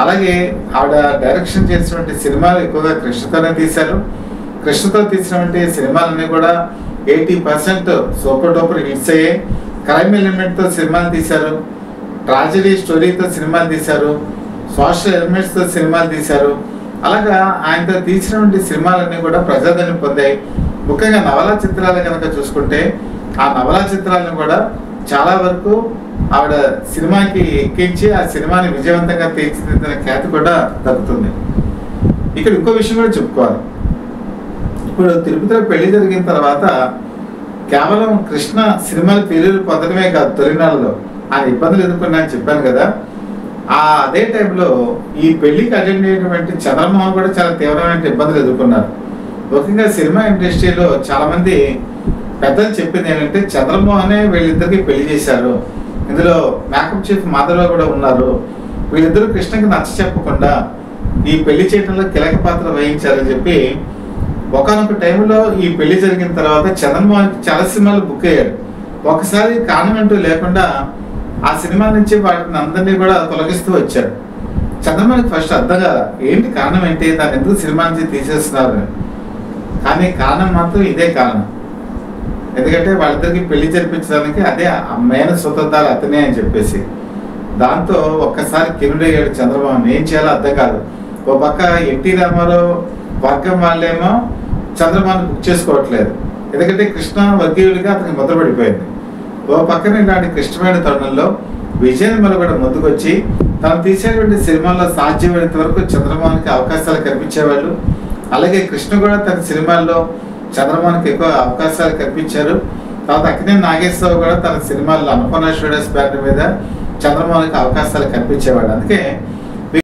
అలాగే ఆవిడ డైరెక్షన్ చేసినటువంటి సినిమాలు ఎక్కువగా కృష్ణతోనే తీశారు. కృష్ణతో తీసినటువంటి సినిమాలన్నీ కూడా 80% సూపర్ డూపర్ హిట్స్ అయ్యాయి. క్రైమ్ ఎలిమెంట్తో సినిమాలు తీశారు, ట్రాజడీ స్టోరీతో సినిమాలు తీశారు, సోషల్ ఎలిమెంట్స్తో సినిమాలు తీశారు. అలాగా ఆయనతో తీసినటువంటి సినిమాలన్నీ కూడా ప్రజాదరణ పొందాయి. ముఖ్యంగా నవలా చిత్రాలు కనుక చూసుకుంటే ఆ నవలా చిత్రాలను కూడా చాలా వరకు ఆవిడ సినిమాకి ఎక్కించి ఆ సినిమాని విజయవంతంగా తీర్చిదిద్దిన ఖ్యాతి కూడా దక్కుతుంది. ఇక్కడ ఇంకో విషయం కూడా చెప్పుకోవాలి. ఇప్పుడు తిరుపతిలో పెళ్లి జరిగిన తర్వాత కేవలం కృష్ణ సినిమాలు పేర్లు పొందడమే కాదు, తొలినాళ్ళలో ఆయన ఇబ్బందులు ఎదుర్కొన్నాయని చెప్పాను కదా. అదే టైంలో ఈ పెళ్లికి అటెండ్ అయినటువంటి చంద్రమోహన్ కూడా చాలా తీవ్రమైన ఇబ్బందులు ఎదుర్కొన్నారు. ముఖ్యంగా సినిమా ఇండస్ట్రీలో చాలా మంది పెద్దలు చెప్పింది ఏంటంటే చంద్రమోహనే వీళ్ళిద్దరికి పెళ్లి చేశారు, ఇందులో మేకప్ చీఫ్ మాధవరావు కూడా ఉన్నారు, వీళ్ళిద్దరూ కృష్ణకి నచ్చ చెప్పకుండా ఈ పెళ్లి చేయడంలో కీలక పాత్ర వహించారని చెప్పి ఒకనొక టైంలో ఈ పెళ్లి జరిగిన తర్వాత చంద్రమోహన్కి చాలా సినిమాలు బుక్ అయ్యాడు. ఒకసారి కారణం అంటూ లేకుండా ఆ సినిమా నుంచి వాటిని అందరినీ కూడా తొలగిస్తూ వచ్చాడు. చంద్రమోహన్కి ఫస్ట్ అర్థం కాదు ఏంటి కారణం ఏంటి, దాన్ని ఎందుకు సినిమా నుంచి తీసేస్తున్నారు. కానీ కారణం మాత్రం ఇదే కారణం, ఎందుకంటే వాళ్ళిద్దరికి పెళ్లి జరిపించడానికి అదే మెయిన్ స్వతంత్రాలు అతనే అని చెప్పేసి. దాంతో ఒక్కసారి కిరుడయ్యాడు చంద్రమోహన్. ఏం చేయాలో అర్థం కాదు. ఓ పక్క ఎన్టీ రామారావు వర్గం వాళ్ళేమో చంద్రమోహన్ బుక్ చేసుకోవట్లేదు, ఎందుకంటే కృష్ణ వర్గీయుడిగా అతనికి ముద్రపడిపోయింది. ఓ పక్కన ఇలాంటి క్లిష్టమైన తరుణంలో విజయనిర్మల కూడా ముందుకొచ్చి తను తీసేటువంటి సినిమాల్లో సాధ్యమైనంత వరకు చంద్రమోహన్కి అవకాశాలు కల్పించేవాళ్ళు. అలాగే కృష్ణ కూడా తన సినిమాల్లో చంద్రమోహన్కి ఎక్కువ అవకాశాలు కల్పించారు. తర్వాత అక్కినే నాగేశ్వరరావు కూడా తన సినిమాల్లో అన్నపూర్ణ స్టూడియోస్ బ్యానర్ మీద చంద్రమోహన్కి అవకాశాలు కల్పించేవాడు. అందుకే